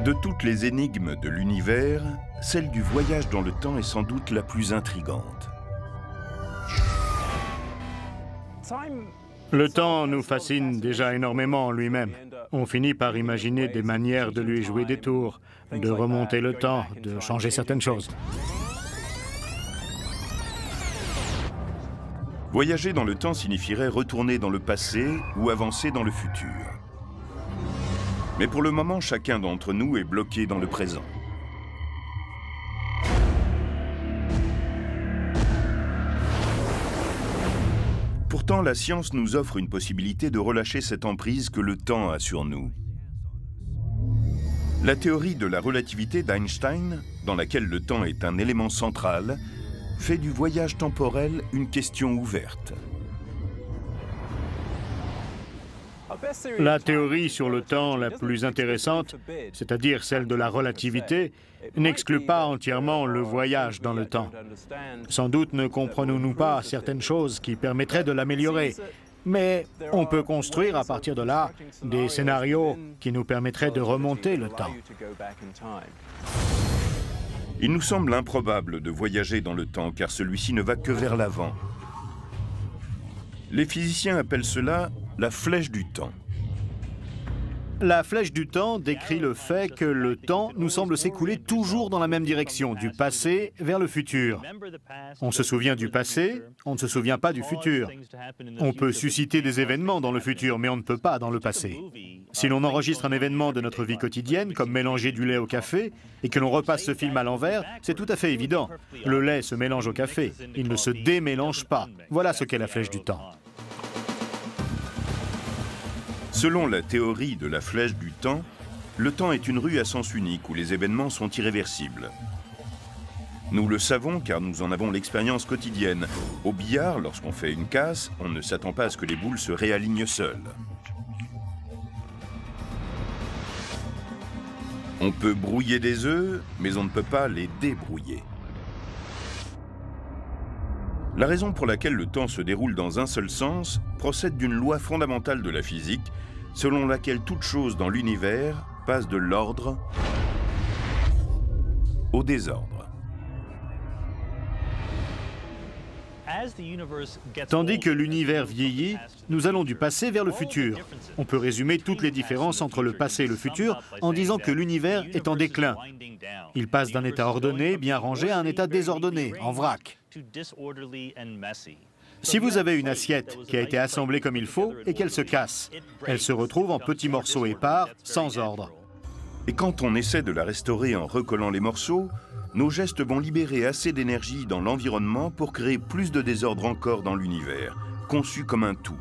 De toutes les énigmes de l'univers, celle du voyage dans le temps est sans doute la plus intrigante. Le temps nous fascine déjà énormément en lui-même. On finit par imaginer des manières de lui jouer des tours, de remonter le temps, de changer certaines choses. Voyager dans le temps signifierait retourner dans le passé ou avancer dans le futur. Mais pour le moment, chacun d'entre nous est bloqué dans le présent. Pourtant, la science nous offre une possibilité de relâcher cette emprise que le temps a sur nous. La théorie de la relativité d'Einstein, dans laquelle le temps est un élément central, fait du voyage temporel une question ouverte. La théorie sur le temps la plus intéressante, c'est-à-dire celle de la relativité, n'exclut pas entièrement le voyage dans le temps. Sans doute ne comprenons-nous pas certaines choses qui permettraient de l'améliorer, mais on peut construire à partir de là des scénarios qui nous permettraient de remonter le temps. Il nous semble improbable de voyager dans le temps car celui-ci ne va que vers l'avant. Les physiciens appellent cela la flèche du temps. La flèche du temps décrit le fait que le temps nous semble s'écouler toujours dans la même direction, du passé vers le futur. On se souvient du passé, on ne se souvient pas du futur. On peut susciter des événements dans le futur, mais on ne peut pas dans le passé. Si l'on enregistre un événement de notre vie quotidienne, comme mélanger du lait au café, et que l'on repasse ce film à l'envers, c'est tout à fait évident. Le lait se mélange au café, il ne se démélange pas. Voilà ce qu'est la flèche du temps. Selon la théorie de la flèche du temps, le temps est une rue à sens unique où les événements sont irréversibles. Nous le savons car nous en avons l'expérience quotidienne. Au billard, lorsqu'on fait une casse, on ne s'attend pas à ce que les boules se réalignent seules. On peut brouiller des œufs, mais on ne peut pas les débrouiller. La raison pour laquelle le temps se déroule dans un seul sens procède d'une loi fondamentale de la physique, selon laquelle toute chose dans l'univers passe de l'ordre au désordre. Tandis que l'univers vieillit, nous allons du passé vers le futur. On peut résumer toutes les différences entre le passé et le futur en disant que l'univers est en déclin. Il passe d'un état ordonné, bien rangé, à un état désordonné, en vrac. Si vous avez une assiette qui a été assemblée comme il faut et qu'elle se casse, elle se retrouve en petits morceaux épars, sans ordre. Et quand on essaie de la restaurer en recollant les morceaux, nos gestes vont libérer assez d'énergie dans l'environnement pour créer plus de désordre encore dans l'univers, conçu comme un tout.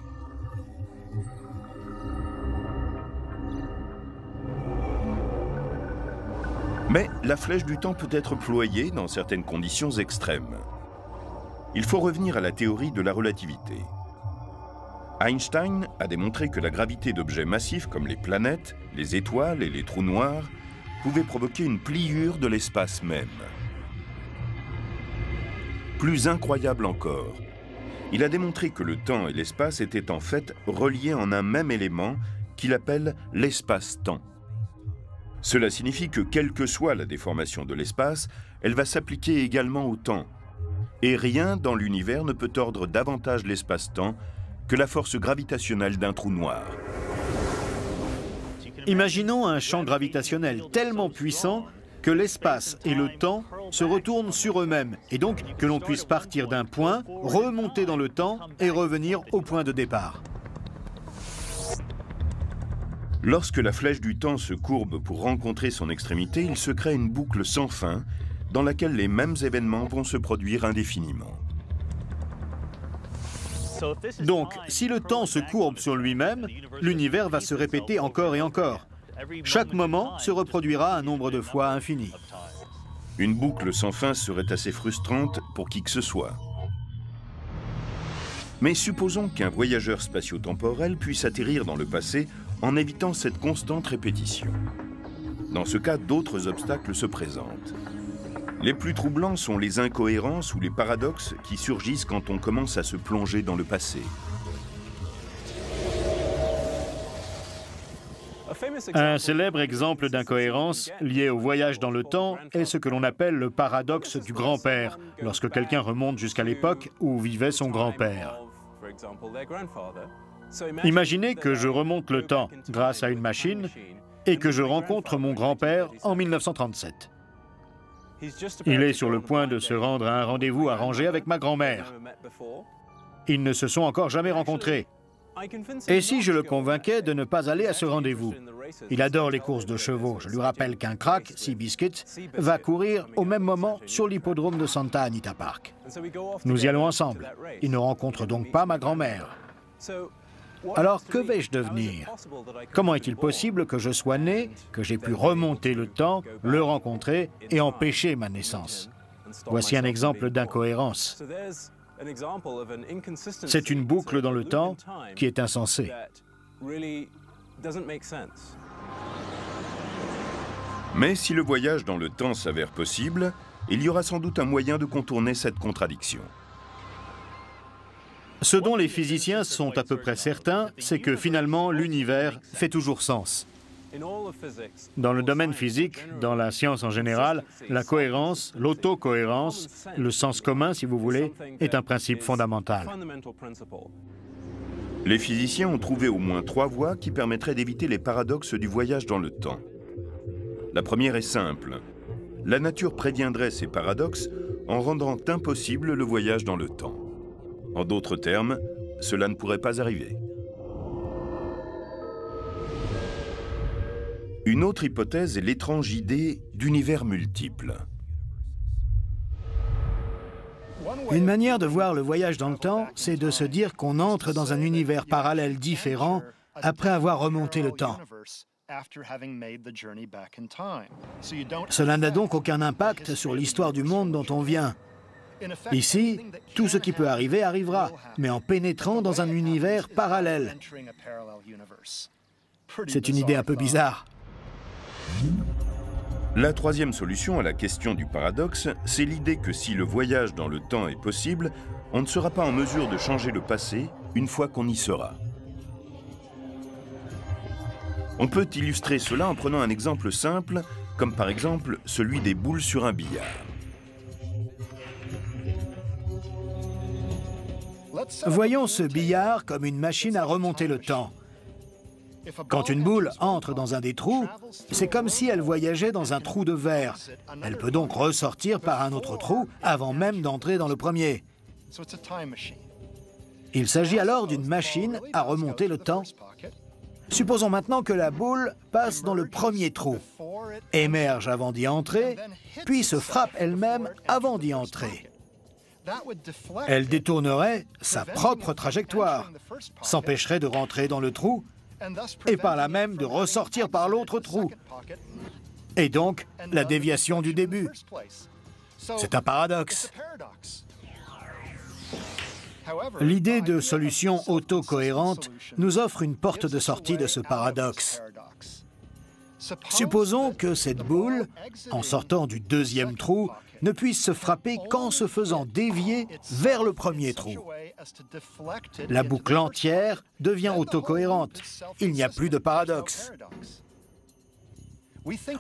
Mais la flèche du temps peut être ployée dans certaines conditions extrêmes. Il faut revenir à la théorie de la relativité. Einstein a démontré que la gravité d'objets massifs comme les planètes, les étoiles et les trous noirs pouvait provoquer une pliure de l'espace même. Plus incroyable encore, il a démontré que le temps et l'espace étaient en fait reliés en un même élément qu'il appelle l'espace-temps. Cela signifie que quelle que soit la déformation de l'espace, elle va s'appliquer également au temps. Et rien dans l'univers ne peut tordre davantage l'espace-temps que la force gravitationnelle d'un trou noir. Imaginons un champ gravitationnel tellement puissant que l'espace et le temps se retournent sur eux-mêmes, et donc que l'on puisse partir d'un point, remonter dans le temps et revenir au point de départ. Lorsque la flèche du temps se courbe pour rencontrer son extrémité, il se crée une boucle sans fin dans laquelle les mêmes événements vont se produire indéfiniment. Donc, si le temps se courbe sur lui-même, l'univers va se répéter encore et encore. Chaque moment se reproduira un nombre de fois infini. Une boucle sans fin serait assez frustrante pour qui que ce soit. Mais supposons qu'un voyageur spatio-temporel puisse atterrir dans le passé en évitant cette constante répétition. Dans ce cas, d'autres obstacles se présentent. Les plus troublants sont les incohérences ou les paradoxes qui surgissent quand on commence à se plonger dans le passé. Un célèbre exemple d'incohérence lié au voyage dans le temps est ce que l'on appelle le paradoxe du grand-père, lorsque quelqu'un remonte jusqu'à l'époque où vivait son grand-père. Imaginez que je remonte le temps grâce à une machine et que je rencontre mon grand-père en 1937. Il est sur le point de se rendre à un rendez-vous arrangé avec ma grand-mère. Ils ne se sont encore jamais rencontrés. Et si je le convainquais de ne pas aller à ce rendez-vous? Il adore les courses de chevaux. Je lui rappelle qu'un crack, Seabiscuit, va courir au même moment sur l'hippodrome de Santa Anita Park. Nous y allons ensemble. Il ne rencontre donc pas ma grand-mère. Alors, que vais-je devenir? Comment est-il possible que je sois né, que j'ai pu remonter le temps, le rencontrer et empêcher ma naissance? Voici un exemple d'incohérence. C'est une boucle dans le temps qui est insensée. Mais si le voyage dans le temps s'avère possible, il y aura sans doute un moyen de contourner cette contradiction. Ce dont les physiciens sont à peu près certains, c'est que finalement l'univers fait toujours sens. Dans le domaine physique, dans la science en général, la cohérence, l'autocohérence, le sens commun si vous voulez, est un principe fondamental. Les physiciens ont trouvé au moins 3 voies qui permettraient d'éviter les paradoxes du voyage dans le temps. La première est simple. La nature préviendrait ces paradoxes en rendant impossible le voyage dans le temps. En d'autres termes, cela ne pourrait pas arriver. Une autre hypothèse est l'étrange idée d'univers multiples. Une manière de voir le voyage dans le temps, c'est de se dire qu'on entre dans un univers parallèle différent après avoir remonté le temps. Cela n'a donc aucun impact sur l'histoire du monde dont on vient. Ici, tout ce qui peut arriver arrivera, mais en pénétrant dans un univers parallèle. C'est une idée un peu bizarre. La troisième solution à la question du paradoxe, c'est l'idée que si le voyage dans le temps est possible, on ne sera pas en mesure de changer le passé une fois qu'on y sera. On peut illustrer cela en prenant un exemple simple, comme par exemple celui des boules sur un billard. Voyons ce billard comme une machine à remonter le temps. Quand une boule entre dans un des trous, c'est comme si elle voyageait dans un trou de verre. Elle peut donc ressortir par un autre trou avant même d'entrer dans le premier. Il s'agit alors d'une machine à remonter le temps. Supposons maintenant que la boule passe dans le premier trou, émerge avant d'y entrer, puis se frappe elle-même avant d'y entrer. Elle détournerait sa propre trajectoire, s'empêcherait de rentrer dans le trou et par là même de ressortir par l'autre trou. Et donc, la déviation du début. C'est un paradoxe. L'idée de solution autocohérente nous offre une porte de sortie de ce paradoxe. Supposons que cette boule, en sortant du deuxième trou, ne puisse se frapper qu'en se faisant dévier vers le premier trou. La boucle entière devient autocohérente. Il n'y a plus de paradoxe.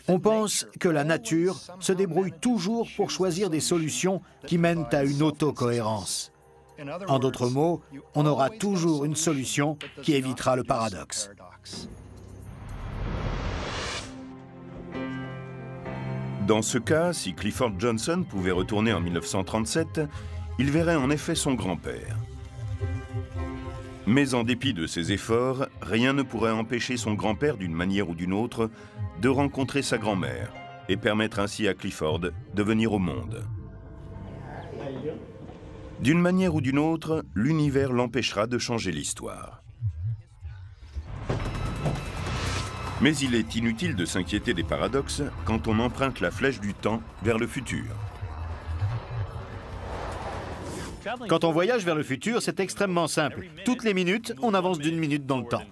On pense que la nature se débrouille toujours pour choisir des solutions qui mènent à une autocohérence. En d'autres mots, on aura toujours une solution qui évitera le paradoxe. Dans ce cas, si Clifford Johnson pouvait retourner en 1937, il verrait en effet son grand-père. Mais en dépit de ses efforts, rien ne pourrait empêcher son grand-père, d'une manière ou d'une autre, de rencontrer sa grand-mère et permettre ainsi à Clifford de venir au monde. D'une manière ou d'une autre, l'univers l'empêchera de changer l'histoire. Mais il est inutile de s'inquiéter des paradoxes quand on emprunte la flèche du temps vers le futur. Quand on voyage vers le futur, c'est extrêmement simple. Toutes les minutes, on avance d'une minute dans le temps.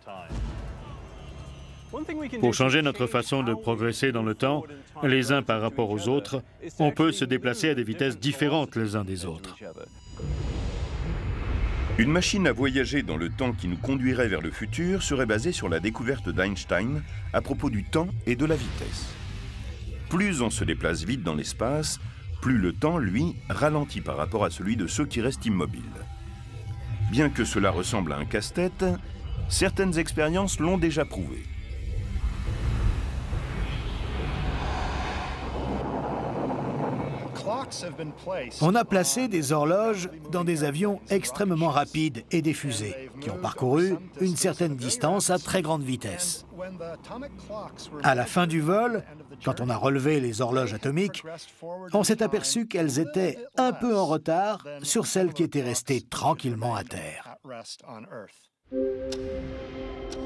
Pour changer notre façon de progresser dans le temps, les uns par rapport aux autres, on peut se déplacer à des vitesses différentes les uns des autres. Une machine à voyager dans le temps qui nous conduirait vers le futur serait basée sur la découverte d'Einstein à propos du temps et de la vitesse. Plus on se déplace vite dans l'espace, plus le temps, lui, ralentit par rapport à celui de ceux qui restent immobiles. Bien que cela ressemble à un casse-tête, certaines expériences l'ont déjà prouvé. On a placé des horloges dans des avions extrêmement rapides et des fusées qui ont parcouru une certaine distance à très grande vitesse. À la fin du vol, quand on a relevé les horloges atomiques, on s'est aperçu qu'elles étaient un peu en retard sur celles qui étaient restées tranquillement à terre.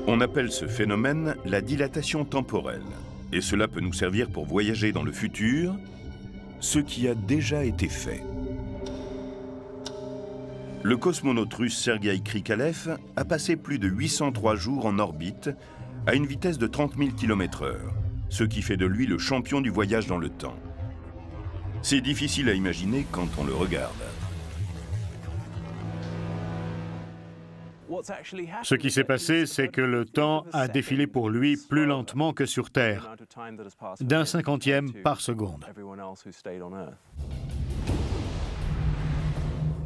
On appelle ce phénomène la dilatation temporelle, et cela peut nous servir pour voyager dans le futur, ce qui a déjà été fait. Le cosmonaute russe Sergueï Krikalev a passé plus de 803 jours en orbite à une vitesse de 30 000 km/h, ce qui fait de lui le champion du voyage dans le temps. C'est difficile à imaginer quand on le regarde. Ce qui s'est passé, c'est que le temps a défilé pour lui plus lentement que sur Terre, d'un 50e par seconde.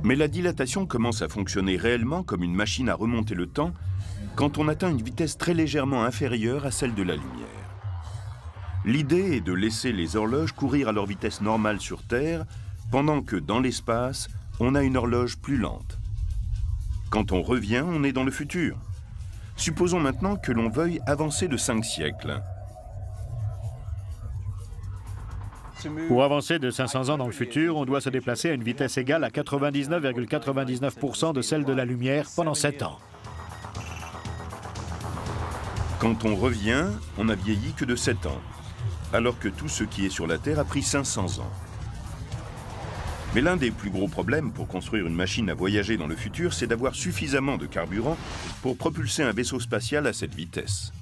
Mais la dilatation commence à fonctionner réellement comme une machine à remonter le temps quand on atteint une vitesse très légèrement inférieure à celle de la lumière. L'idée est de laisser les horloges courir à leur vitesse normale sur Terre, pendant que dans l'espace, on a une horloge plus lente. Quand on revient, on est dans le futur. Supposons maintenant que l'on veuille avancer de 5 siècles. Pour avancer de 500 ans dans le futur, on doit se déplacer à une vitesse égale à 99,99% de celle de la lumière pendant 7 ans. Quand on revient, on n'a vieilli que de 7 ans, alors que tout ce qui est sur la Terre a pris 500 ans. Mais l'un des plus gros problèmes pour construire une machine à voyager dans le futur, c'est d'avoir suffisamment de carburant pour propulser un vaisseau spatial à cette vitesse.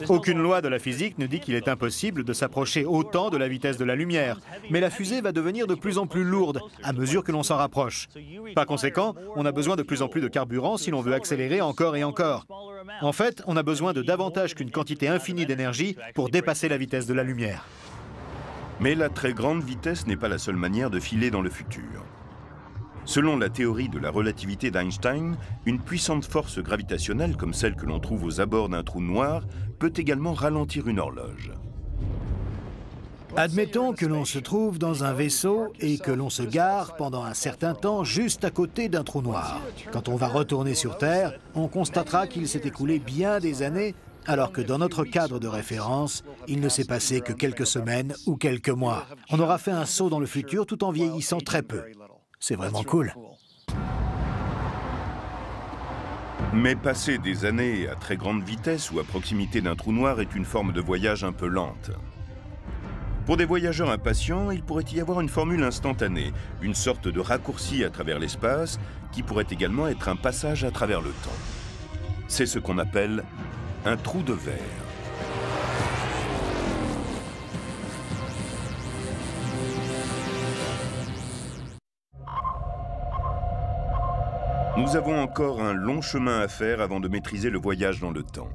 Aucune loi de la physique ne dit qu'il est impossible de s'approcher autant de la vitesse de la lumière. Mais la fusée va devenir de plus en plus lourde à mesure que l'on s'en rapproche. Par conséquent, on a besoin de plus en plus de carburant si l'on veut accélérer encore et encore. En fait, on a besoin de davantage qu'une quantité infinie d'énergie pour dépasser la vitesse de la lumière. Mais la très grande vitesse n'est pas la seule manière de filer dans le futur. Selon la théorie de la relativité d'Einstein, une puissante force gravitationnelle comme celle que l'on trouve aux abords d'un trou noir peut également ralentir une horloge. Admettons que l'on se trouve dans un vaisseau et que l'on se gare pendant un certain temps juste à côté d'un trou noir. Quand on va retourner sur Terre, on constatera qu'il s'est écoulé bien des années, alors que dans notre cadre de référence, il ne s'est passé que quelques semaines ou quelques mois. On aura fait un saut dans le futur tout en vieillissant très peu. C'est vraiment cool. Mais passer des années à très grande vitesse ou à proximité d'un trou noir est une forme de voyage un peu lente. Pour des voyageurs impatients, il pourrait y avoir une formule instantanée, une sorte de raccourci à travers l'espace qui pourrait également être un passage à travers le temps. C'est ce qu'on appelle un trou de verre. Nous avons encore un long chemin à faire avant de maîtriser le voyage dans le temps.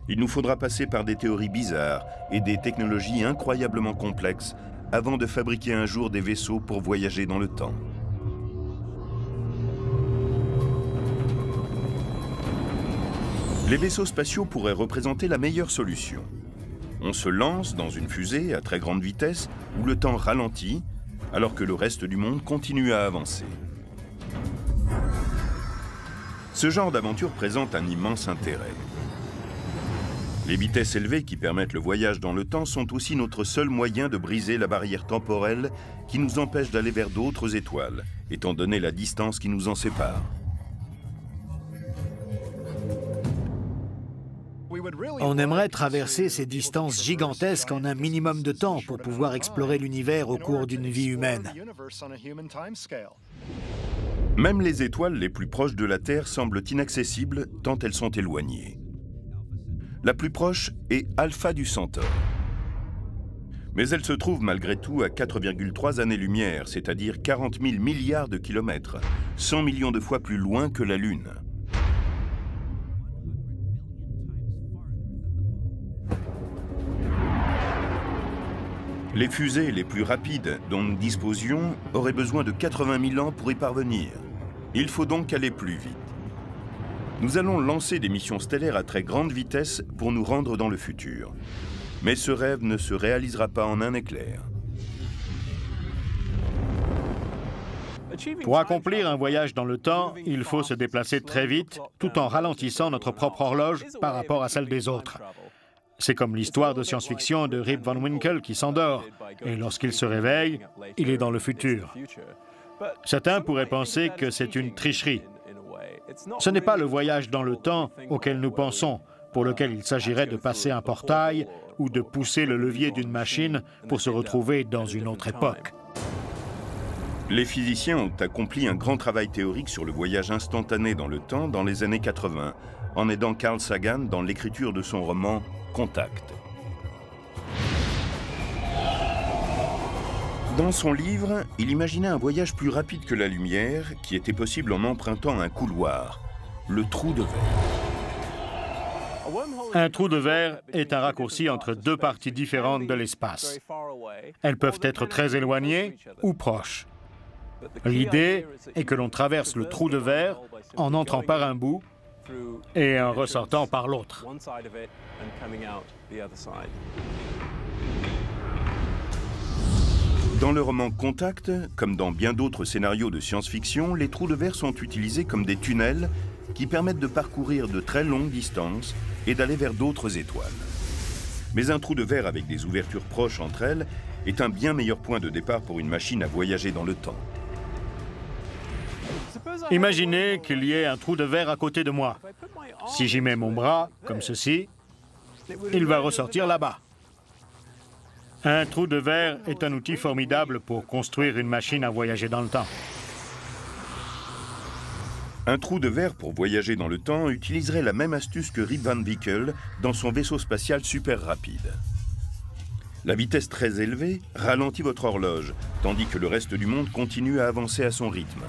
Il nous faudra passer par des théories bizarres et des technologies incroyablement complexes avant de fabriquer un jour des vaisseaux pour voyager dans le temps. Les vaisseaux spatiaux pourraient représenter la meilleure solution. On se lance dans une fusée à très grande vitesse où le temps ralentit alors que le reste du monde continue à avancer. Ce genre d'aventure présente un immense intérêt. Les vitesses élevées qui permettent le voyage dans le temps sont aussi notre seul moyen de briser la barrière temporelle qui nous empêche d'aller vers d'autres étoiles, étant donné la distance qui nous en sépare. On aimerait traverser ces distances gigantesques en un minimum de temps pour pouvoir explorer l'univers au cours d'une vie humaine. Même les étoiles les plus proches de la Terre semblent inaccessibles tant elles sont éloignées. La plus proche est Alpha du Centaure. Mais elle se trouve malgré tout à 4,3 années-lumière, c'est-à-dire 40 000 milliards de kilomètres, 100 millions de fois plus loin que la Lune. Les fusées les plus rapides dont nous disposions auraient besoin de 80 000 ans pour y parvenir. Il faut donc aller plus vite. Nous allons lancer des missions stellaires à très grande vitesse pour nous rendre dans le futur. Mais ce rêve ne se réalisera pas en un éclair. Pour accomplir un voyage dans le temps, il faut se déplacer très vite, tout en ralentissant notre propre horloge par rapport à celle des autres. C'est comme l'histoire de science-fiction de Rip Van Winkle qui s'endort, et lorsqu'il se réveille, il est dans le futur. Certains pourraient penser que c'est une tricherie. Ce n'est pas le voyage dans le temps auquel nous pensons, pour lequel il s'agirait de passer un portail ou de pousser le levier d'une machine pour se retrouver dans une autre époque. Les physiciens ont accompli un grand travail théorique sur le voyage instantané dans le temps dans les années 80, en aidant Carl Sagan dans l'écriture de son roman Contact. Dans son livre, il imaginait un voyage plus rapide que la lumière qui était possible en empruntant un couloir, le trou de verre. Un trou de verre est un raccourci entre deux parties différentes de l'espace. Elles peuvent être très éloignées ou proches. L'idée est que l'on traverse le trou de verre en entrant par un bout et en ressortant par l'autre. Dans le roman Contact, comme dans bien d'autres scénarios de science-fiction, les trous de verre sont utilisés comme des tunnels qui permettent de parcourir de très longues distances et d'aller vers d'autres étoiles. Mais un trou de verre avec des ouvertures proches entre elles est un bien meilleur point de départ pour une machine à voyager dans le temps. Imaginez qu'il y ait un trou de verre à côté de moi. Si j'y mets mon bras, comme ceci, il va ressortir là-bas. Un trou de verre est un outil formidable pour construire une machine à voyager dans le temps. Un trou de verre pour voyager dans le temps utiliserait la même astuce que Rip Van Winkle dans son vaisseau spatial super rapide. La vitesse très élevée ralentit votre horloge, tandis que le reste du monde continue à avancer à son rythme.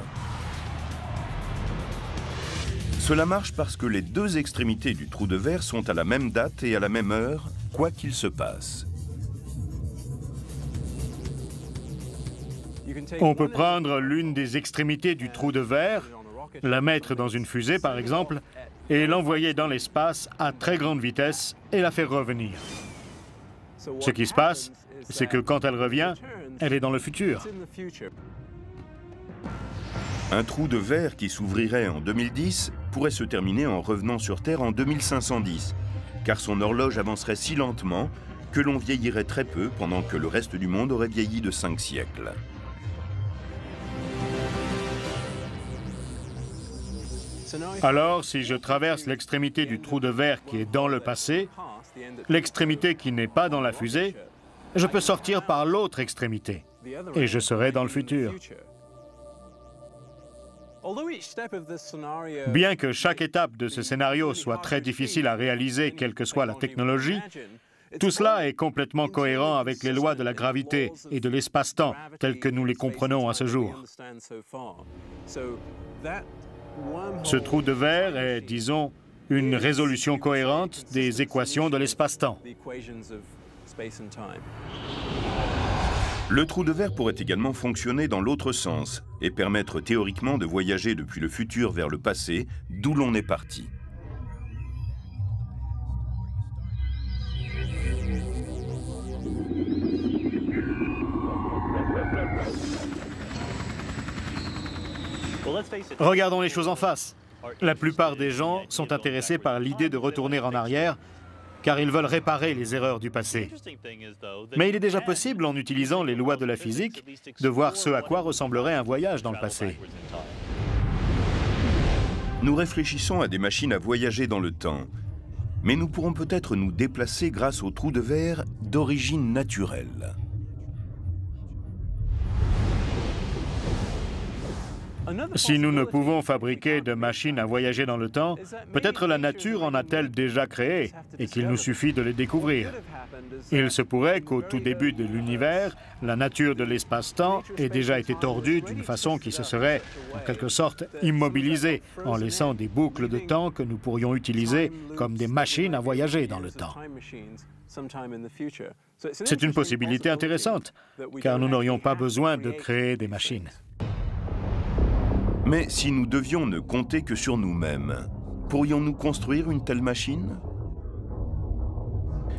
Cela marche parce que les deux extrémités du trou de verre sont à la même date et à la même heure, quoi qu'il se passe. On peut prendre l'une des extrémités du trou de verre, la mettre dans une fusée par exemple, et l'envoyer dans l'espace à très grande vitesse et la faire revenir. Ce qui se passe, c'est que quand elle revient, elle est dans le futur. Un trou de verre qui s'ouvrirait en 2010 pourrait se terminer en revenant sur Terre en 2510, car son horloge avancerait si lentement que l'on vieillirait très peu pendant que le reste du monde aurait vieilli de 5 siècles. Alors, si je traverse l'extrémité du trou de verre qui est dans le passé, l'extrémité qui n'est pas dans la fusée, je peux sortir par l'autre extrémité et je serai dans le futur. Bien que chaque étape de ce scénario soit très difficile à réaliser, quelle que soit la technologie, tout cela est complètement cohérent avec les lois de la gravité et de l'espace-temps telles que nous les comprenons à ce jour. Ce trou de verre est, disons, une résolution cohérente des équations de l'espace-temps. Le trou de verre pourrait également fonctionner dans l'autre sens et permettre théoriquement de voyager depuis le futur vers le passé, d'où l'on est parti. Regardons les choses en face. La plupart des gens sont intéressés par l'idée de retourner en arrière, car ils veulent réparer les erreurs du passé. Mais il est déjà possible, en utilisant les lois de la physique, de voir ce à quoi ressemblerait un voyage dans le passé. Nous réfléchissons à des machines à voyager dans le temps, mais nous pourrons peut-être nous déplacer grâce aux trous de verre d'origine naturelle. Si nous ne pouvons fabriquer de machines à voyager dans le temps, peut-être la nature en a-t-elle déjà créé et qu'il nous suffit de les découvrir. Il se pourrait qu'au tout début de l'univers, la nature de l'espace-temps ait déjà été tordue d'une façon qui se serait, en quelque sorte, immobilisée, en laissant des boucles de temps que nous pourrions utiliser comme des machines à voyager dans le temps. C'est une possibilité intéressante, car nous n'aurions pas besoin de créer des machines. Mais si nous devions ne compter que sur nous-mêmes, pourrions-nous construire une telle machine?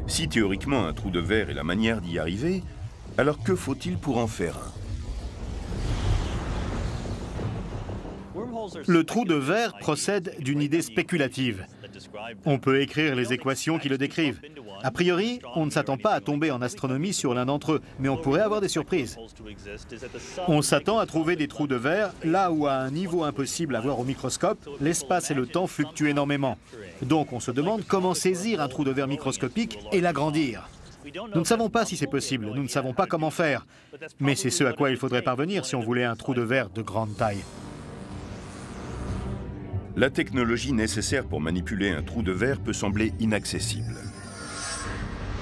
Si théoriquement un trou de verre est la manière d'y arriver, alors que faut-il pour en faire un? Le trou de verre procède d'une idée spéculative. On peut écrire les équations qui le décrivent. A priori, on ne s'attend pas à tomber en astronomie sur l'un d'entre eux, mais on pourrait avoir des surprises. On s'attend à trouver des trous de verre là où, à un niveau impossible à voir au microscope, l'espace et le temps fluctuent énormément. Donc on se demande comment saisir un trou de verre microscopique et l'agrandir. Nous ne savons pas si c'est possible, nous ne savons pas comment faire, mais c'est ce à quoi il faudrait parvenir si on voulait un trou de verre de grande taille. La technologie nécessaire pour manipuler un trou de verre peut sembler inaccessible.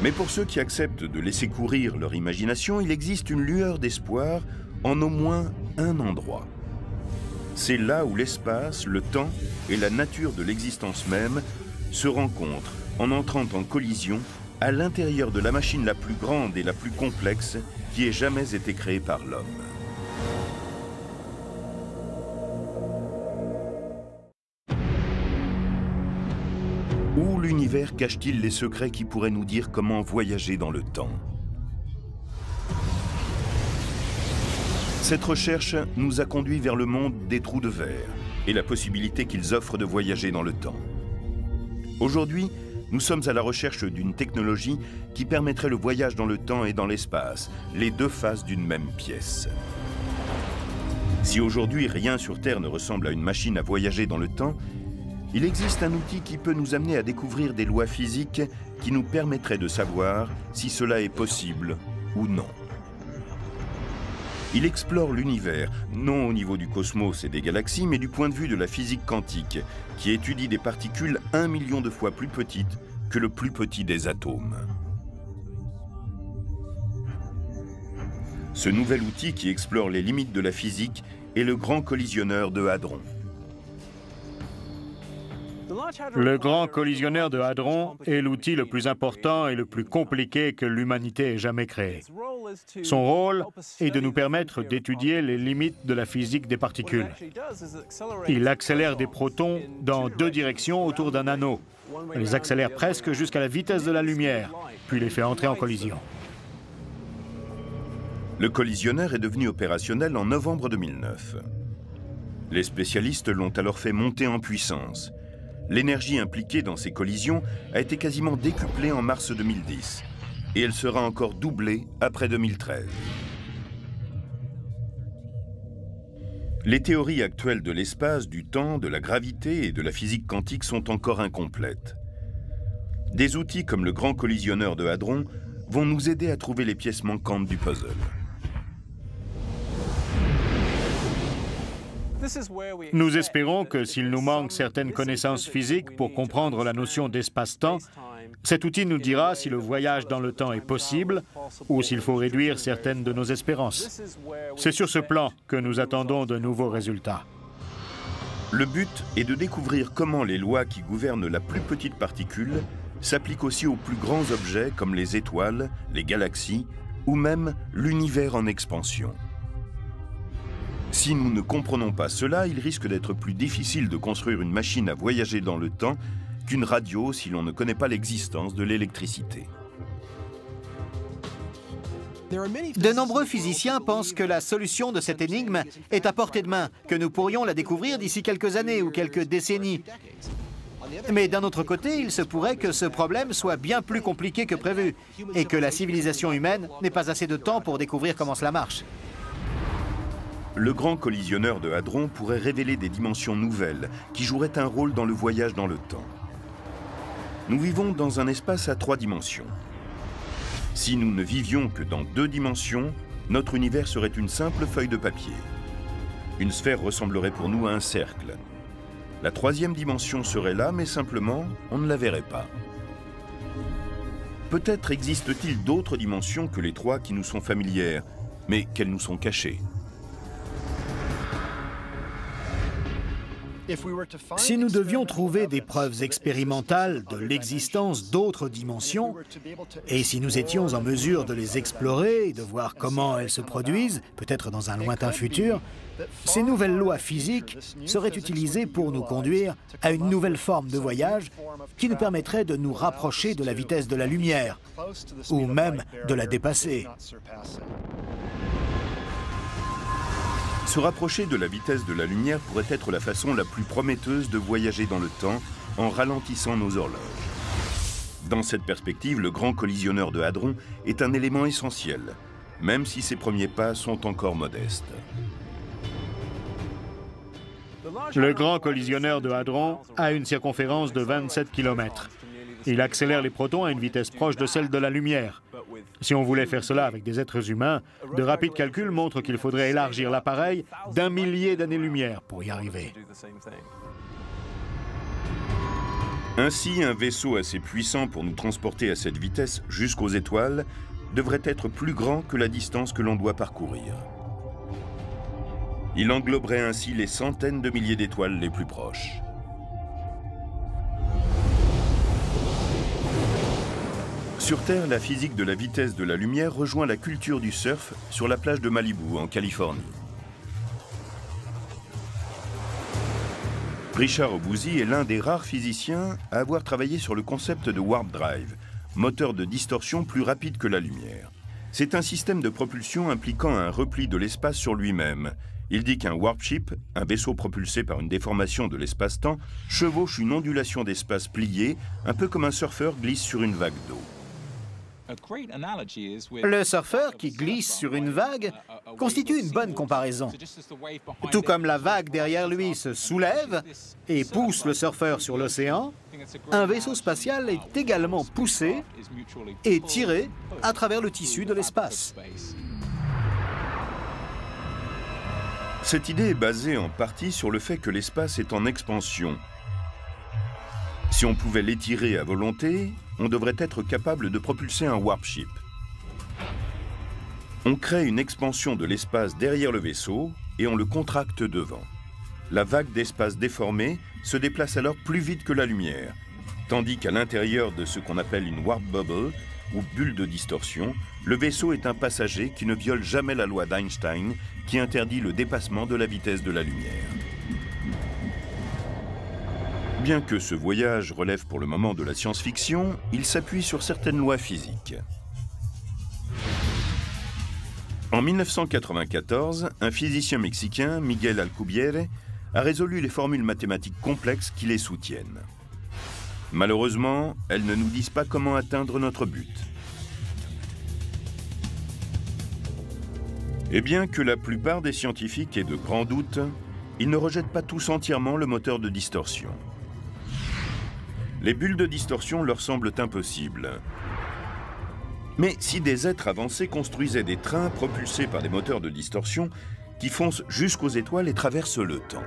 Mais pour ceux qui acceptent de laisser courir leur imagination, il existe une lueur d'espoir en au moins un endroit. C'est là où l'espace, le temps et la nature de l'existence même se rencontrent en entrant en collision à l'intérieur de la machine la plus grande et la plus complexe qui ait jamais été créée par l'homme. Où l'univers cache-t-il les secrets qui pourraient nous dire comment voyager dans le temps? Cette recherche nous a conduit vers le monde des trous de verre et la possibilité qu'ils offrent de voyager dans le temps. Aujourd'hui, nous sommes à la recherche d'une technologie qui permettrait le voyage dans le temps et dans l'espace, les deux faces d'une même pièce. Si aujourd'hui rien sur Terre ne ressemble à une machine à voyager dans le temps, il existe un outil qui peut nous amener à découvrir des lois physiques qui nous permettraient de savoir si cela est possible ou non. Il explore l'univers, non au niveau du cosmos et des galaxies, mais du point de vue de la physique quantique, qui étudie des particules 1 million de fois plus petites que le plus petit des atomes. Ce nouvel outil qui explore les limites de la physique est le Grand Collisionneur de Hadron. Le Grand Collisionneur de Hadron est l'outil le plus important et le plus compliqué que l'humanité ait jamais créé. Son rôle est de nous permettre d'étudier les limites de la physique des particules. Il accélère des protons dans deux directions autour d'un anneau. Il les accélère presque jusqu'à la vitesse de la lumière, puis les fait entrer en collision. Le collisionneur est devenu opérationnel en novembre 2009. Les spécialistes l'ont alors fait monter en puissance. L'énergie impliquée dans ces collisions a été quasiment décuplée en mars 2010 et elle sera encore doublée après 2013. Les théories actuelles de l'espace, du temps, de la gravité et de la physique quantique sont encore incomplètes. Des outils comme le Grand Collisionneur de Hadron vont nous aider à trouver les pièces manquantes du puzzle. Nous espérons que s'il nous manque certaines connaissances physiques pour comprendre la notion d'espace-temps, cet outil nous dira si le voyage dans le temps est possible ou s'il faut réduire certaines de nos espérances. C'est sur ce plan que nous attendons de nouveaux résultats. Le but est de découvrir comment les lois qui gouvernent la plus petite particule s'appliquent aussi aux plus grands objets comme les étoiles, les galaxies ou même l'univers en expansion. Si nous ne comprenons pas cela, il risque d'être plus difficile de construire une machine à voyager dans le temps qu'une radio si l'on ne connaît pas l'existence de l'électricité. De nombreux physiciens pensent que la solution de cette énigme est à portée de main, que nous pourrions la découvrir d'ici quelques années ou quelques décennies. Mais d'un autre côté, il se pourrait que ce problème soit bien plus compliqué que prévu et que la civilisation humaine n'ait pas assez de temps pour découvrir comment cela marche. Le Grand Collisionneur de Hadron pourrait révéler des dimensions nouvelles qui joueraient un rôle dans le voyage dans le temps. Nous vivons dans un espace à 3 dimensions. Si nous ne vivions que dans 2 dimensions, notre univers serait une simple feuille de papier. Une sphère ressemblerait pour nous à un cercle. La troisième dimension serait là, mais simplement, on ne la verrait pas. Peut-être existe-t-il d'autres dimensions que les trois qui nous sont familières, mais qu'elles nous sont cachées. Si nous devions trouver des preuves expérimentales de l'existence d'autres dimensions, et si nous étions en mesure de les explorer et de voir comment elles se produisent, peut-être dans un lointain futur, ces nouvelles lois physiques seraient utilisées pour nous conduire à une nouvelle forme de voyage qui nous permettrait de nous rapprocher de la vitesse de la lumière, ou même de la dépasser. Se rapprocher de la vitesse de la lumière pourrait être la façon la plus prometteuse de voyager dans le temps en ralentissant nos horloges. Dans cette perspective, le grand collisionneur de hadron est un élément essentiel, même si ses premiers pas sont encore modestes. Le grand collisionneur de hadron a une circonférence de 27 km. Il accélère les protons à une vitesse proche de celle de la lumière. Si on voulait faire cela avec des êtres humains, de rapides calculs montrent qu'il faudrait élargir l'appareil d'1 millier d'années-lumière pour y arriver. Ainsi, un vaisseau assez puissant pour nous transporter à cette vitesse jusqu'aux étoiles devrait être plus grand que la distance que l'on doit parcourir. Il engloberait ainsi les centaines de milliers d'étoiles les plus proches. Sur Terre, la physique de la vitesse de la lumière rejoint la culture du surf sur la plage de Malibu, en Californie. Richard Obousy est l'un des rares physiciens à avoir travaillé sur le concept de warp drive, moteur de distorsion plus rapide que la lumière. C'est un système de propulsion impliquant un repli de l'espace sur lui-même. Il dit qu'un warp ship, un vaisseau propulsé par une déformation de l'espace-temps, chevauche une ondulation d'espace pliée, un peu comme un surfeur glisse sur une vague d'eau. Le surfeur qui glisse sur une vague constitue une bonne comparaison. Tout comme la vague derrière lui se soulève et pousse le surfeur sur l'océan, un vaisseau spatial est également poussé et tiré à travers le tissu de l'espace. Cette idée est basée en partie sur le fait que l'espace est en expansion. Si on pouvait l'étirer à volonté, on devrait être capable de propulser un warp ship. On crée une expansion de l'espace derrière le vaisseau et on le contracte devant. La vague d'espace déformée se déplace alors plus vite que la lumière, tandis qu'à l'intérieur de ce qu'on appelle une warp bubble, ou bulle de distorsion, le vaisseau est un passager qui ne viole jamais la loi d'Einstein qui interdit le dépassement de la vitesse de la lumière. Bien que ce voyage relève pour le moment de la science-fiction, il s'appuie sur certaines lois physiques. En 1994, un physicien mexicain, Miguel Alcubierre, a résolu les formules mathématiques complexes qui les soutiennent. Malheureusement, elles ne nous disent pas comment atteindre notre but. Et bien que la plupart des scientifiques aient de grands doutes, ils ne rejettent pas tous entièrement le moteur de distorsion. Les bulles de distorsion leur semblent impossibles. Mais si des êtres avancés construisaient des trains propulsés par des moteurs de distorsion qui foncent jusqu'aux étoiles et traversent le temps.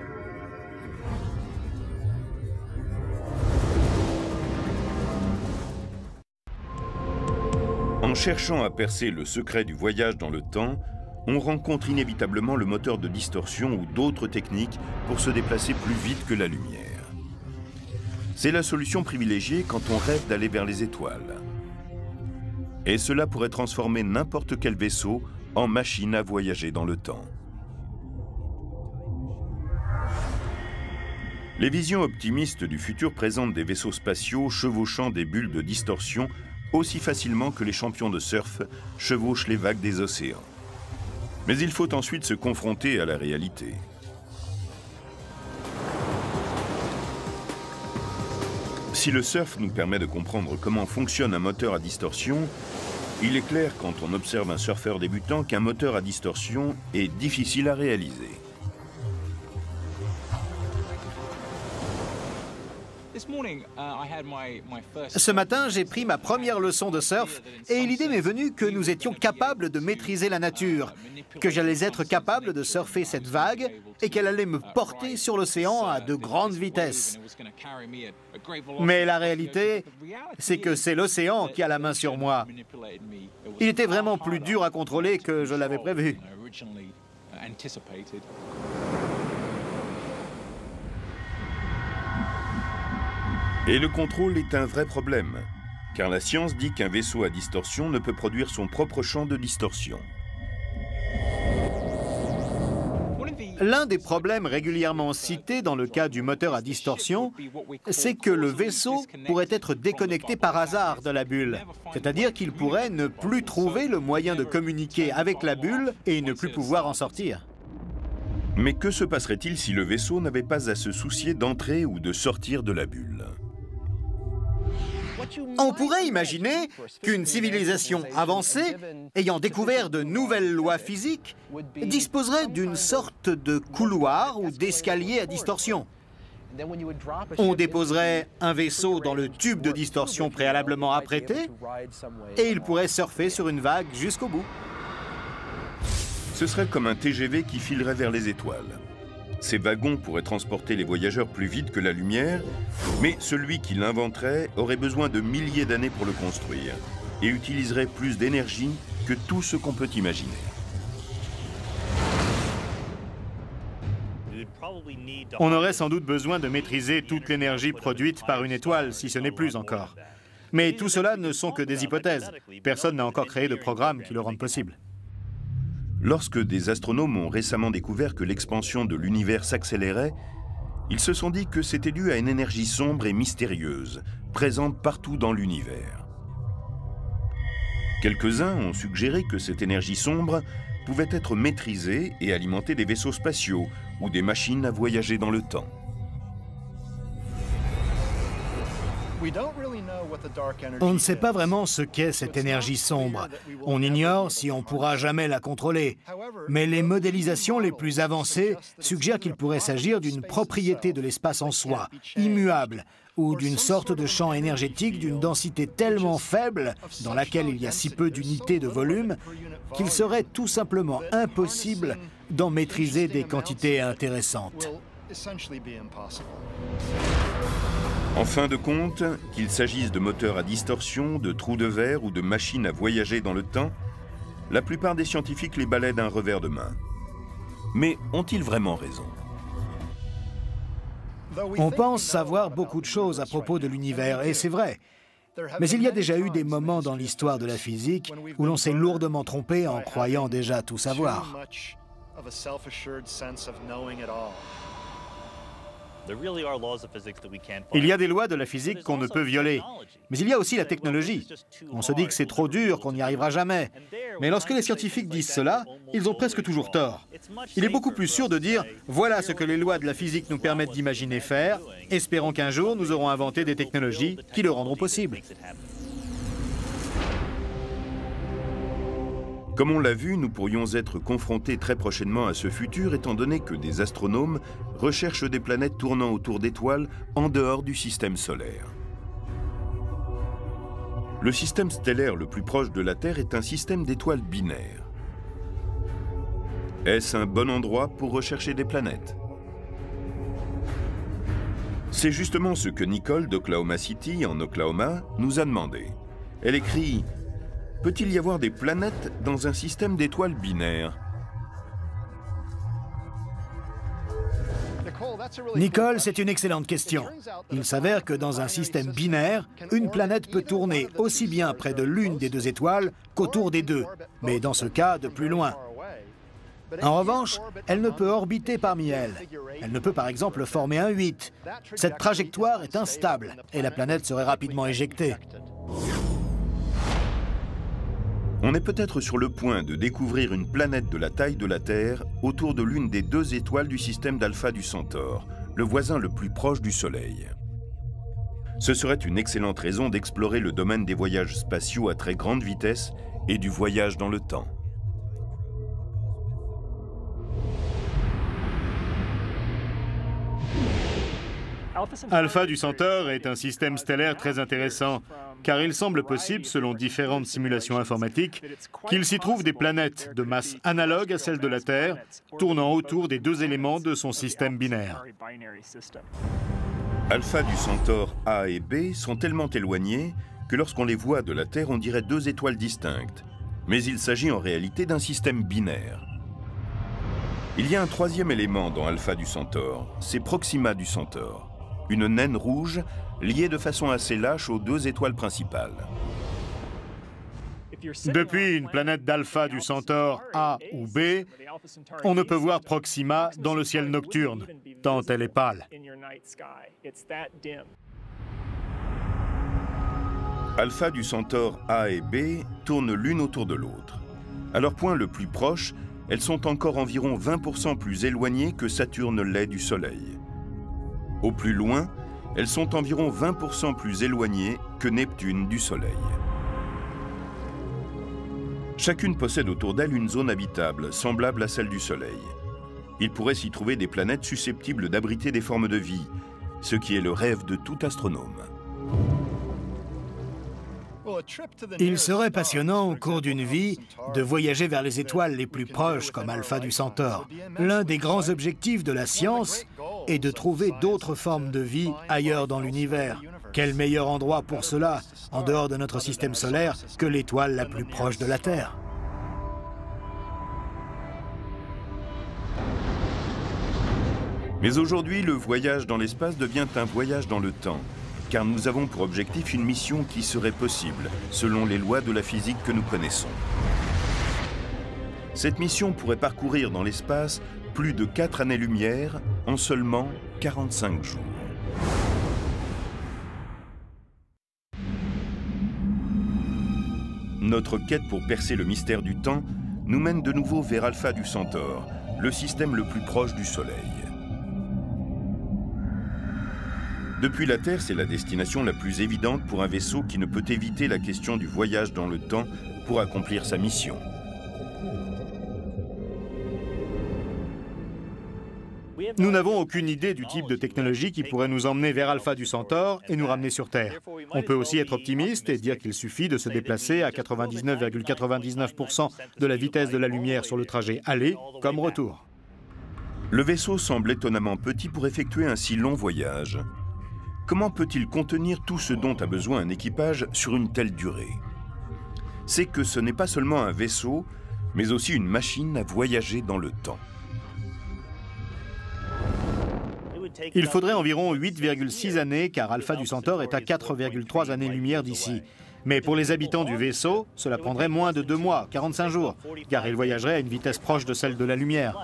En cherchant à percer le secret du voyage dans le temps, on rencontre inévitablement le moteur de distorsion ou d'autres techniques pour se déplacer plus vite que la lumière. C'est la solution privilégiée quand on rêve d'aller vers les étoiles. Et cela pourrait transformer n'importe quel vaisseau en machine à voyager dans le temps. Les visions optimistes du futur présentent des vaisseaux spatiaux chevauchant des bulles de distorsion aussi facilement que les champions de surf chevauchent les vagues des océans. Mais il faut ensuite se confronter à la réalité. Si le surf nous permet de comprendre comment fonctionne un moteur à distorsion, il est clair quand on observe un surfeur débutant qu'un moteur à distorsion est difficile à réaliser. Ce matin, j'ai pris ma première leçon de surf et l'idée m'est venue que nous étions capables de maîtriser la nature, que j'allais être capable de surfer cette vague et qu'elle allait me porter sur l'océan à de grandes vitesses. Mais la réalité, c'est que c'est l'océan qui a la main sur moi. Il était vraiment plus dur à contrôler que je l'avais prévu. Et le contrôle est un vrai problème, car la science dit qu'un vaisseau à distorsion ne peut produire son propre champ de distorsion. L'un des problèmes régulièrement cités dans le cas du moteur à distorsion, c'est que le vaisseau pourrait être déconnecté par hasard de la bulle, c'est-à-dire qu'il pourrait ne plus trouver le moyen de communiquer avec la bulle et ne plus pouvoir en sortir. Mais que se passerait-il si le vaisseau n'avait pas à se soucier d'entrer ou de sortir de la bulle ? On pourrait imaginer qu'une civilisation avancée, ayant découvert de nouvelles lois physiques, disposerait d'une sorte de couloir ou d'escalier à distorsion. On déposerait un vaisseau dans le tube de distorsion préalablement apprêté et il pourrait surfer sur une vague jusqu'au bout. Ce serait comme un TGV qui filerait vers les étoiles. Ces wagons pourraient transporter les voyageurs plus vite que la lumière, mais celui qui l'inventerait aurait besoin de milliers d'années pour le construire et utiliserait plus d'énergie que tout ce qu'on peut imaginer. On aurait sans doute besoin de maîtriser toute l'énergie produite par une étoile, si ce n'est plus encore. Mais tout cela ne sont que des hypothèses. Personne n'a encore créé de programme qui le rende possible. Lorsque des astronomes ont récemment découvert que l'expansion de l'univers s'accélérait, ils se sont dit que c'était dû à une énergie sombre et mystérieuse, présente partout dans l'univers. Quelques-uns ont suggéré que cette énergie sombre pouvait être maîtrisée et alimenter des vaisseaux spatiaux ou des machines à voyager dans le temps. On ne sait pas vraiment ce qu'est cette énergie sombre. On ignore si on pourra jamais la contrôler. Mais les modélisations les plus avancées suggèrent qu'il pourrait s'agir d'une propriété de l'espace en soi, immuable, ou d'une sorte de champ énergétique d'une densité tellement faible, dans laquelle il y a si peu d'unités de volume, qu'il serait tout simplement impossible d'en maîtriser des quantités intéressantes. En fin de compte, qu'il s'agisse de moteurs à distorsion, de trous de verre ou de machines à voyager dans le temps, la plupart des scientifiques les balaient d'un revers de main. Mais ont-ils vraiment raison ? On pense savoir beaucoup de choses à propos de l'univers, et c'est vrai. Mais il y a déjà eu des moments dans l'histoire de la physique où l'on s'est lourdement trompé en croyant déjà tout savoir. Il y a des lois de la physique qu'on ne peut violer, mais il y a aussi la technologie. On se dit que c'est trop dur, qu'on n'y arrivera jamais. Mais lorsque les scientifiques disent cela, ils ont presque toujours tort. Il est beaucoup plus sûr de dire « voilà ce que les lois de la physique nous permettent d'imaginer faire, espérons qu'un jour nous aurons inventé des technologies qui le rendront possible ». Comme on l'a vu, nous pourrions être confrontés très prochainement à ce futur étant donné que des astronomes recherchent des planètes tournant autour d'étoiles en dehors du système solaire. Le système stellaire le plus proche de la Terre est un système d'étoiles binaires. Est-ce un bon endroit pour rechercher des planètes? C'est justement ce que Nicole d'Oklahoma City, en Oklahoma, nous a demandé. Elle écrit « Peut-il y avoir des planètes dans un système d'étoiles binaires ?» Nicole, c'est une excellente question. Il s'avère que dans un système binaire, une planète peut tourner aussi bien près de l'une des deux étoiles qu'autour des deux, mais dans ce cas, de plus loin. En revanche, elle ne peut orbiter parmi elles. Elle ne peut par exemple former un 8. Cette trajectoire est instable et la planète serait rapidement éjectée. On est peut-être sur le point de découvrir une planète de la taille de la Terre autour de l'une des deux étoiles du système d'Alpha du Centaure, le voisin le plus proche du Soleil. Ce serait une excellente raison d'explorer le domaine des voyages spatiaux à très grande vitesse et du voyage dans le temps. Alpha du Centaure est un système stellaire très intéressant, car il semble possible, selon différentes simulations informatiques, qu'il s'y trouve des planètes de masse analogue à celle de la Terre, tournant autour des deux éléments de son système binaire. Alpha du Centaure A et B sont tellement éloignés que lorsqu'on les voit de la Terre, on dirait deux étoiles distinctes. Mais il s'agit en réalité d'un système binaire. Il y a un troisième élément dans Alpha du Centaure, c'est Proxima du Centaure, une naine rouge liée de façon assez lâche aux deux étoiles principales. Depuis une planète d'Alpha du Centaure A ou B, on ne peut voir Proxima dans le ciel nocturne, tant elle est pâle. Alpha du Centaure A et B tournent l'une autour de l'autre. À leur point le plus proche, elles sont encore environ 20% plus éloignées que Saturne l'est du Soleil. Au plus loin, elles sont environ 20% plus éloignées que Neptune du Soleil. Chacune possède autour d'elle une zone habitable, semblable à celle du Soleil. Il pourrait s'y trouver des planètes susceptibles d'abriter des formes de vie, ce qui est le rêve de tout astronome. Il serait passionnant au cours d'une vie de voyager vers les étoiles les plus proches comme Alpha du Centaure. L'un des grands objectifs de la science est de trouver d'autres formes de vie ailleurs dans l'univers. Quel meilleur endroit pour cela, en dehors de notre système solaire, que l'étoile la plus proche de la Terre? Mais aujourd'hui, le voyage dans l'espace devient un voyage dans le temps, car nous avons pour objectif une mission qui serait possible, selon les lois de la physique que nous connaissons. Cette mission pourrait parcourir dans l'espace plus de 4 années-lumière en seulement 45 jours. Notre quête pour percer le mystère du temps nous mène de nouveau vers Alpha du Centaure, le système le plus proche du Soleil. Depuis la Terre, c'est la destination la plus évidente pour un vaisseau qui ne peut éviter la question du voyage dans le temps pour accomplir sa mission. Nous n'avons aucune idée du type de technologie qui pourrait nous emmener vers Alpha du Centaure et nous ramener sur Terre. On peut aussi être optimiste et dire qu'il suffit de se déplacer à 99,99% de la vitesse de la lumière sur le trajet aller comme retour. Le vaisseau semble étonnamment petit pour effectuer un si long voyage. Comment peut-il contenir tout ce dont a besoin un équipage sur une telle durée? C'est que ce n'est pas seulement un vaisseau, mais aussi une machine à voyager dans le temps. Il faudrait environ 8,6 années car Alpha du Centaure est à 4,3 années-lumière d'ici. Mais pour les habitants du vaisseau, cela prendrait moins de 2 mois, 45 jours, car ils voyageraient à une vitesse proche de celle de la lumière.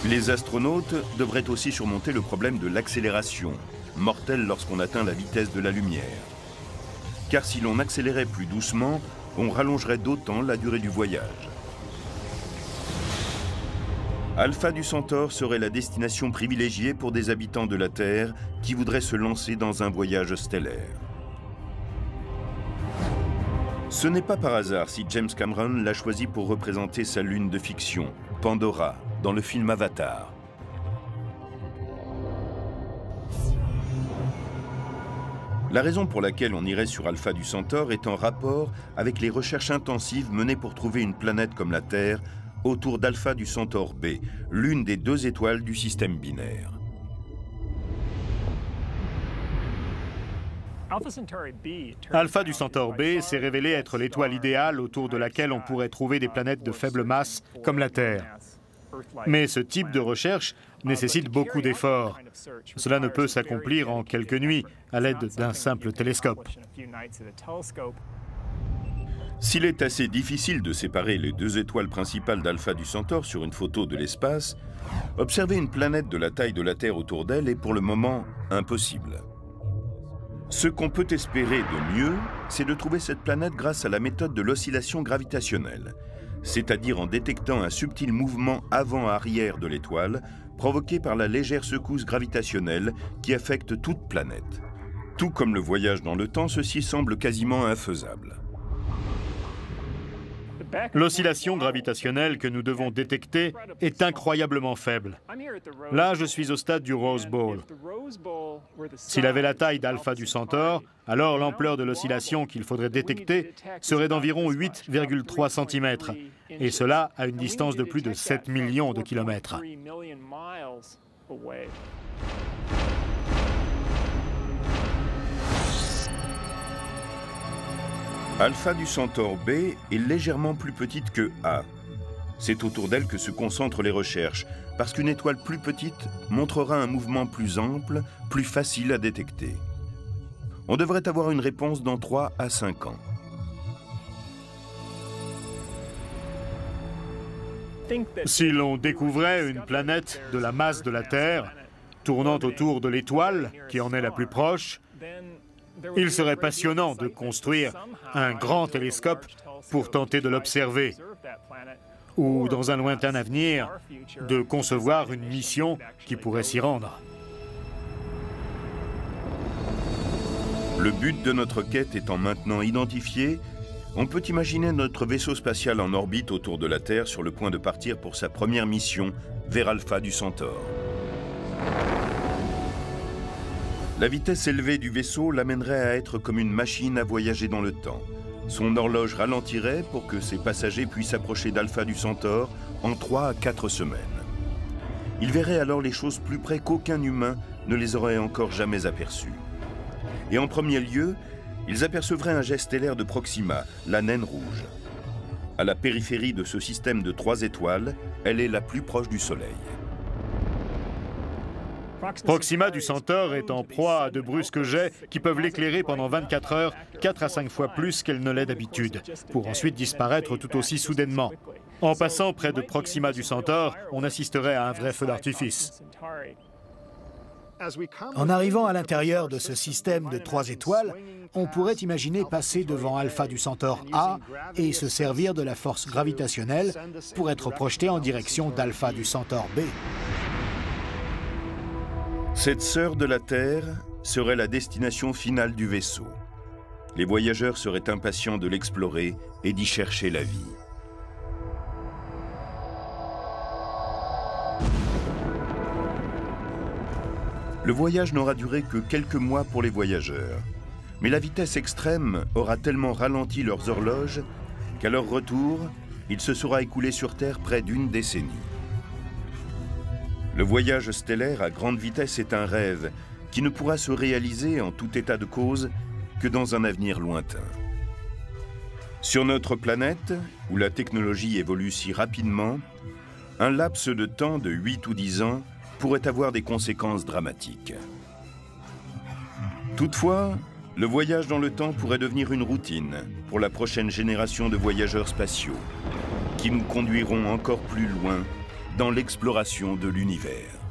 Les astronautes devraient aussi surmonter le problème de l'accélération, mortelle lorsqu'on atteint la vitesse de la lumière. Car si l'on accélérait plus doucement, on rallongerait d'autant la durée du voyage. Alpha du Centaure serait la destination privilégiée pour des habitants de la Terre qui voudraient se lancer dans un voyage stellaire. Ce n'est pas par hasard si James Cameron l'a choisi pour représenter sa lune de fiction, Pandora, dans le film Avatar. La raison pour laquelle on irait sur Alpha du Centaure est en rapport avec les recherches intensives menées pour trouver une planète comme la Terre autour d'Alpha du Centaure B, l'une des 2 étoiles du système binaire. Alpha du Centaure B s'est révélé être l'étoile idéale autour de laquelle on pourrait trouver des planètes de faible masse comme la Terre. Mais ce type de recherche nécessite beaucoup d'efforts. Cela ne peut s'accomplir en quelques nuits à l'aide d'un simple télescope. S'il est assez difficile de séparer les 2 étoiles principales d'Alpha du Centaure sur une photo de l'espace, observer une planète de la taille de la Terre autour d'elle est pour le moment impossible. Ce qu'on peut espérer de mieux, c'est de trouver cette planète grâce à la méthode de l'oscillation gravitationnelle, c'est-à-dire en détectant un subtil mouvement avant-arrière de l'étoile provoqué par la légère secousse gravitationnelle qui affecte toute planète. Tout comme le voyage dans le temps, ceci semble quasiment infaisable. L'oscillation gravitationnelle que nous devons détecter est incroyablement faible. Là, je suis au stade du Rose Bowl. S'il avait la taille d'Alpha du Centaure, alors l'ampleur de l'oscillation qu'il faudrait détecter serait d'environ 8,3 cm, et cela à une distance de plus de 7 millions de kilomètres. Alpha du Centaure B est légèrement plus petite que A. C'est autour d'elle que se concentrent les recherches, parce qu'une étoile plus petite montrera un mouvement plus ample, plus facile à détecter. On devrait avoir une réponse dans 3 à 5 ans. Si l'on découvrait une planète de la masse de la Terre, tournant autour de l'étoile qui en est la plus proche, il serait passionnant de construire un grand télescope pour tenter de l'observer, ou dans un lointain avenir, de concevoir une mission qui pourrait s'y rendre. Le but de notre quête étant maintenant identifié, on peut imaginer notre vaisseau spatial en orbite autour de la Terre sur le point de partir pour sa première mission vers Alpha du Centaure. La vitesse élevée du vaisseau l'amènerait à être comme une machine à voyager dans le temps. Son horloge ralentirait pour que ses passagers puissent approcher d'Alpha du Centaure en 3 à 4 semaines. Ils verraient alors les choses plus près qu'aucun humain ne les aurait encore jamais aperçues. Et en premier lieu, ils apercevraient un jet stellaire de Proxima, la naine rouge. À la périphérie de ce système de 3 étoiles, elle est la plus proche du Soleil. Proxima du Centaure est en proie à de brusques jets qui peuvent l'éclairer pendant 24 heures, 4 à 5 fois plus qu'elle ne l'est d'habitude, pour ensuite disparaître tout aussi soudainement. En passant près de Proxima du Centaure, on assisterait à un vrai feu d'artifice. En arrivant à l'intérieur de ce système de 3 étoiles, on pourrait imaginer passer devant Alpha du Centaure A et se servir de la force gravitationnelle pour être projeté en direction d'Alpha du Centaure B. Cette sœur de la Terre serait la destination finale du vaisseau. Les voyageurs seraient impatients de l'explorer et d'y chercher la vie. Le voyage n'aura duré que quelques mois pour les voyageurs. Mais la vitesse extrême aura tellement ralenti leurs horloges qu'à leur retour, il se sera écoulé sur Terre près d'une décennie. Le voyage stellaire à grande vitesse est un rêve qui ne pourra se réaliser en tout état de cause que dans un avenir lointain. Sur notre planète, où la technologie évolue si rapidement, un laps de temps de 8 ou 10 ans pourrait avoir des conséquences dramatiques. Toutefois, le voyage dans le temps pourrait devenir une routine pour la prochaine génération de voyageurs spatiaux qui nous conduiront encore plus loin dans l'exploration de l'univers.